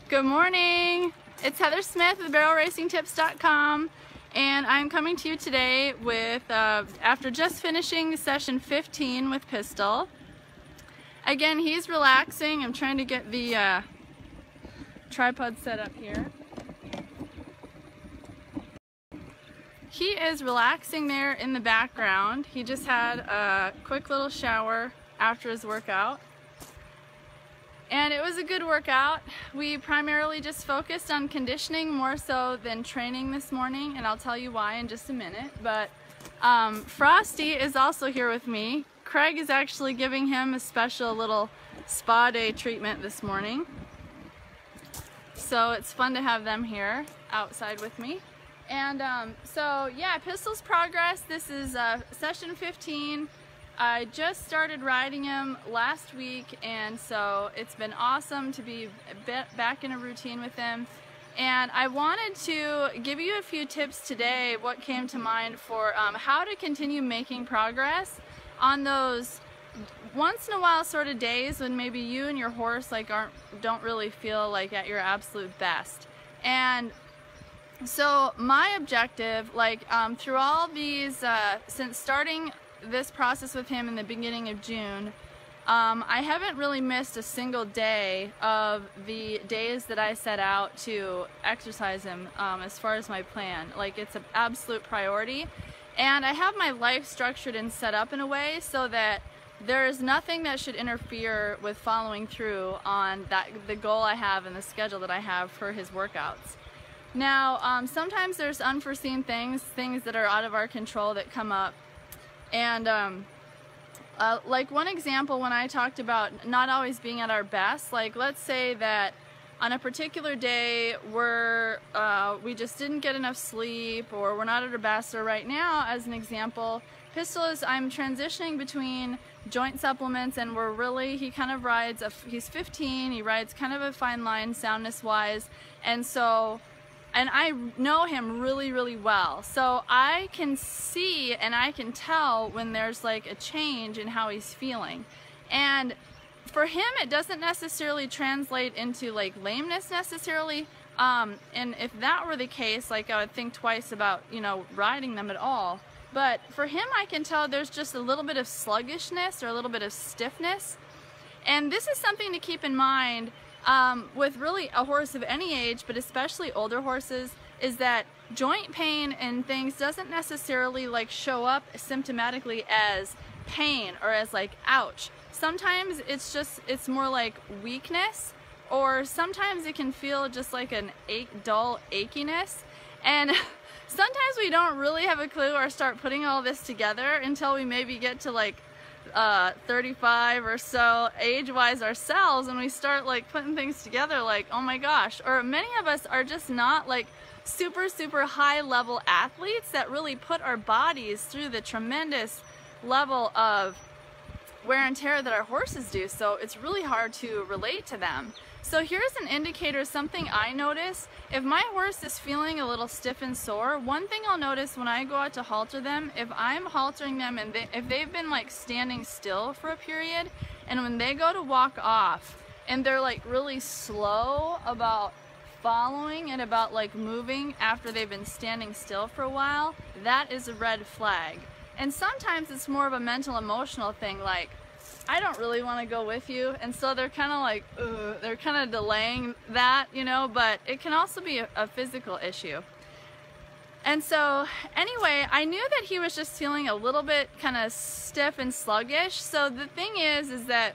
Good morning. It's Heather Smith with BarrelRacingTips.com, and I'm coming to you today with after just finishing session 15 with Pistol. Again, he's relaxing. I'm trying to get the tripod set up here. He is relaxing there in the background. He just had a quick little shower after his workout. And it was a good workout. We primarily just focused on conditioning more so than training this morning, and I'll tell you why in just a minute. But Frosty is also here with me. Craig is actually giving him a special little spa day treatment this morning. So it's fun to have them here outside with me. And so yeah, Pistol's progress. This is session 15. I just started riding him last week, and so it's been awesome to be back in a routine with him. And I wanted to give you a few tips today, what came to mind for how to continue making progress on those once in a while sort of days when maybe you and your horse don't really feel like at your absolute best. And so my objective, through all these, since starting this process with him in the beginning of June, I haven't really missed a single day of the days that I set out to exercise him as far as my plan. Like, it's an absolute priority, and I have my life structured and set up in a way so that there is nothing that should interfere with following through on the goal I have and the schedule that I have for his workouts. Now, sometimes there's unforeseen things that are out of our control that come up. And like one example, when I talked about not always being at our best, like let's say that on a particular day we just didn't get enough sleep, or we're not at our best. Or right now, as an example, Pistol I'm transitioning between joint supplements, and he kind of rides, he's 15, he rides kind of a fine line soundness wise, and I know him really, really well. So I can see and I can tell when there's like a change in how he's feeling. And for him, it doesn't necessarily translate into like lameness necessarily. And if that were the case, like I would think twice about, riding them at all. But for him, I can tell there's just a little bit of sluggishness or a little bit of stiffness. And this is something to keep in mind with really a horse of any age, but especially older horses, is that joint pain and things doesn't necessarily like show up symptomatically as pain or as like ouch. Sometimes it's more like weakness, or sometimes it can feel just like an dull achiness. And sometimes we don't really have a clue or start putting all this together until we maybe get to like 35 or so age-wise ourselves, and we start like putting things together like, oh my gosh. Or many of us are just not like super high level athletes that really put our bodies through the tremendous level of wear and tear that our horses do, so it's really hard to relate to them. So here's an indicator, something I notice. If my horse is feeling a little stiff and sore, one thing I'll notice when I go out to halter them, if I'm haltering them and if they've been like standing still for a period, and when they go to walk off and they're like really slow about following and about like moving after they've been standing still for a while, that is a red flag. And sometimes it's more of a mental emotional thing, like, I don't really want to go with you, and so they're kind of like, they're kind of delaying that, but it can also be a physical issue. And so anyway, I knew that he was just feeling a little bit kind of stiff and sluggish. So the thing is that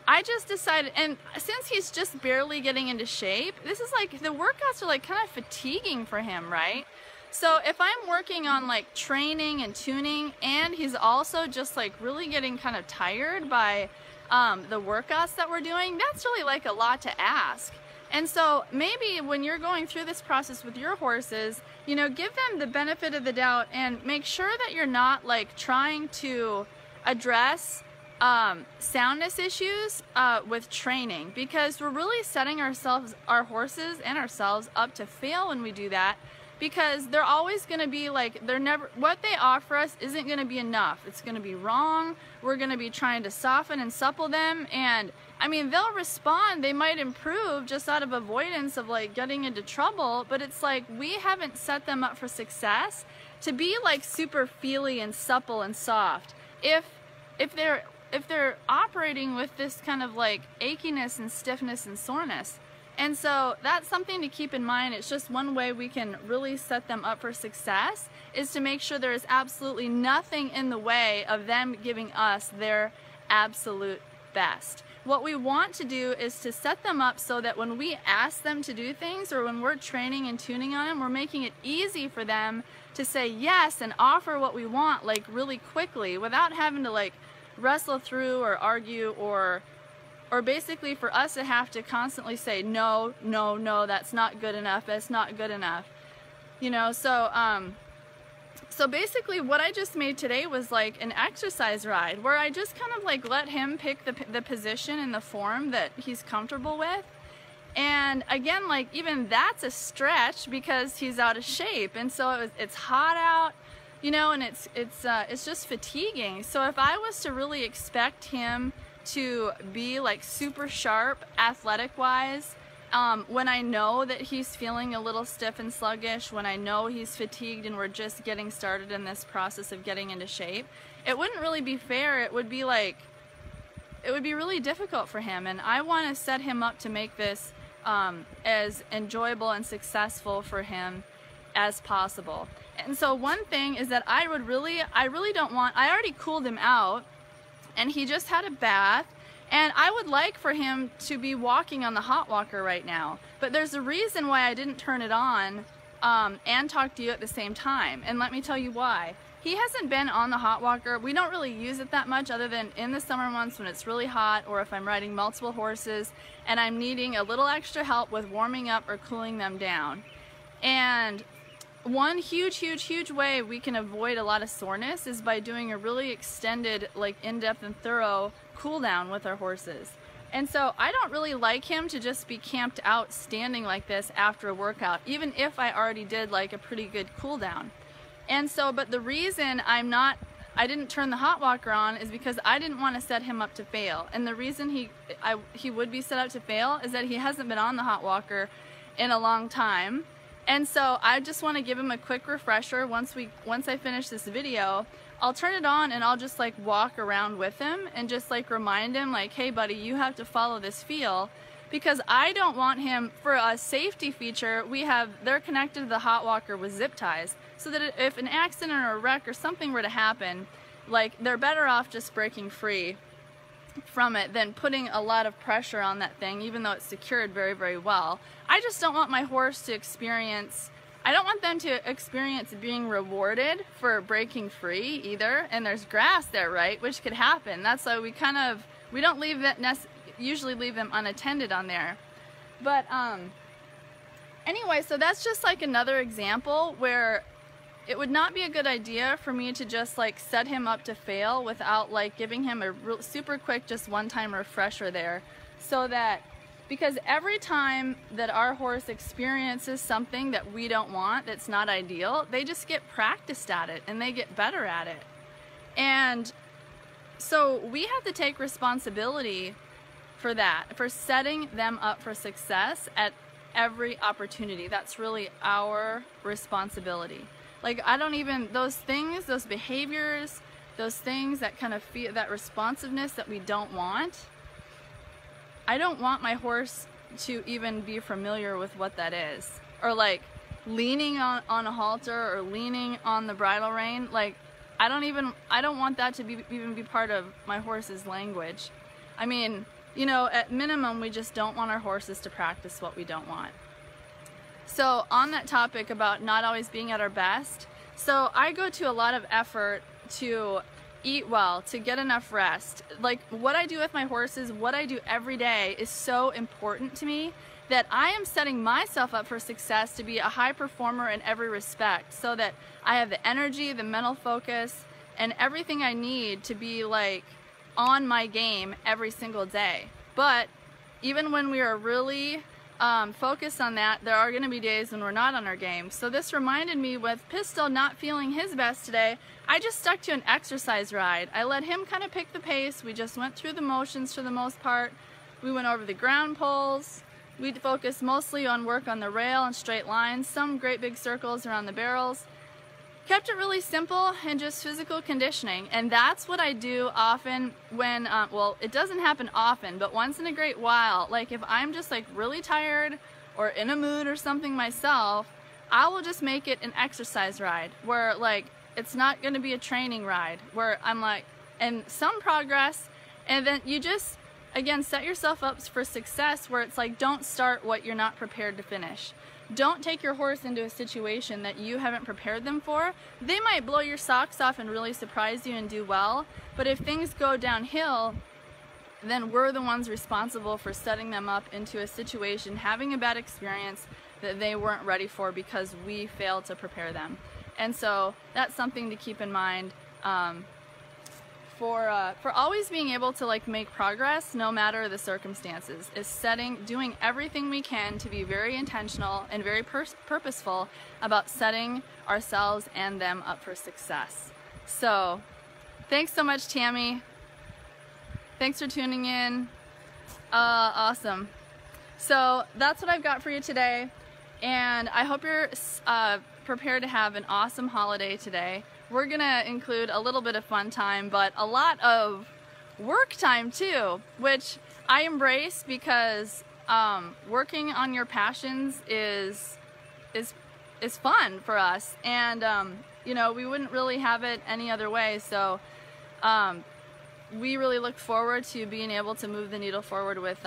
I just decided, and since he's just barely getting into shape, this is like, the workouts are like kind of fatiguing for him, right? So if I'm working on like training and tuning, and he's also just like really getting kind of tired by the workouts that we're doing, that's really like a lot to ask. And so maybe when you're going through this process with your horses, give them the benefit of the doubt and make sure that you're not like trying to address soundness issues with training, because we're really setting our horses and ourselves up to fail when we do that. because they're always going to be like, they're never, what they offer us isn't going to be enough. It's going to be wrong. We're going to be trying to soften and supple them, and I mean, they'll respond, they might improve just out of avoidance of like getting into trouble, but it's like we haven't set them up for success to be like super feely and supple and soft. If they're operating with this kind of like achiness and stiffness and soreness. And so that's something to keep in mind. It's just one way we can really set them up for success, is to make sure there is absolutely nothing in the way of them giving us their absolute best. What we want to do is to set them up so that when we ask them to do things, or when we're training and tuning on them, we're making it easy for them to say yes and offer what we want like really quickly, without having to like wrestle through or argue, or basically for us to have to constantly say no, no, no, that's not good enough, that's not good enough, you know. So basically what I just made today was like an exercise ride where I just kind of like let him pick the position and the form that he's comfortable with. And again, like even that's a stretch because he's out of shape, and so it's hot out, you know, and it's just fatiguing. So if I was to really expect him to be like super sharp athletic wise, when I know that he's feeling a little stiff and sluggish, when I know he's fatigued and we're just getting started in this process of getting into shape, it wouldn't really be fair. It would be like, it would be really difficult for him, and I want to set him up to make this as enjoyable and successful for him as possible. And so one thing is that I really don't want, I already cooled him out and he just had a bath, and I would like for him to be walking on the hot walker right now, but there's a reason why I didn't turn it on and talk to you at the same time, and let me tell you why. He hasn't been on the hot walker. We don't really use it that much other than in the summer months when it's really hot, or if I'm riding multiple horses and I'm needing a little extra help with warming up or cooling them down. And one huge way we can avoid a lot of soreness is by doing a really extended, like in-depth and thorough cool down with our horses. And so I don't really like him to just be camped out standing like this after a workout, even if I already did like a pretty good cool down. And so, but the reason I didn't turn the hot walker on is because I didn't want to set him up to fail. And the reason he would be set up to fail is that he hasn't been on the hot walker in a long time. And so I just want to give him a quick refresher. Once I finish this video, I'll turn it on and I'll just like walk around with him and just like remind him like, hey buddy, you have to follow this feel, because I don't want him, for a safety feature, they're connected to the hot walker with zip ties, so that if an accident or a wreck or something were to happen, like they're better off just breaking free from it than putting a lot of pressure on that thing, even though it's secured very well. I just don't want my horse to experience, I don't want them to experience being rewarded for breaking free either. And there's grass there, right, which could happen. That's why we don't leave that usually leave them unattended on there. But anyway, so that's just like another example where it would not be a good idea for me to just like set him up to fail without like giving him a super quick, just one-time refresher there, so that, because every time that our horse experiences something that we don't want, that's not ideal, they just get practiced at it and they get better at it. And so we have to take responsibility for that, for setting them up for success at every opportunity. That's really our responsibility. Like, I don't even, those things, those behaviors, those things that kind of feel, that responsiveness that we don't want, I don't want my horse to even be familiar with what that is. Or like leaning on a halter or leaning on the bridle rein. Like, I don't want that to even be part of my horse's language. I mean, you know, at minimum, we just don't want our horses to practice what we don't want. So on that topic about not always being at our best, so I go to a lot of effort to eat well, to get enough rest. Like, what I do with my horses, what I do every day is so important to me that I am setting myself up for success to be a high performer in every respect, so that I have the energy, the mental focus, and everything I need to be like on my game every single day. But even when we are really focus on that. There are going to be days when we're not on our game. So this reminded me, with Pistol not feeling his best today, I just stuck to an exercise ride. I let him kind of pick the pace. We just went through the motions for the most part. We went over the ground poles. We focused mostly on work on the rail and straight lines, some great big circles around the barrels. Kept it really simple and just physical conditioning, and that's what I do often when, well, it doesn't happen often, but once in a great while, like if I'm just like really tired or in a mood or something myself, I will just make it an exercise ride where like it's not going to be a training ride, where I'm like, and some progress, and then you just, again, set yourself up for success where it's like, don't start what you're not prepared to finish. Don't take your horse into a situation that you haven't prepared them for. They might blow your socks off and really surprise you and do well, but if things go downhill, then we're the ones responsible for setting them up into a situation, having a bad experience that they weren't ready for because we failed to prepare them. And so that's something to keep in mind. For always being able to like make progress no matter the circumstances, is doing everything we can to be very intentional and very purposeful about setting ourselves and them up for success. So thanks so much, Tammy. Thanks for tuning in. Awesome. So that's what I've got for you today, and I hope you're prepared to have an awesome holiday today. We're gonna include a little bit of fun time, but a lot of work time too, which I embrace because working on your passions is fun for us, and you know, we wouldn't really have it any other way. So we really look forward to being able to move the needle forward with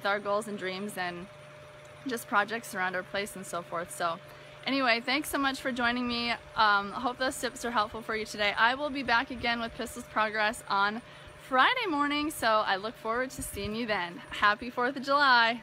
our goals and dreams and just projects around our place and so forth. So anyway, thanks so much for joining me. I hope those tips are helpful for you today. I will be back again with Pistol's Progress on Friday morning, so I look forward to seeing you then. Happy 4th of July!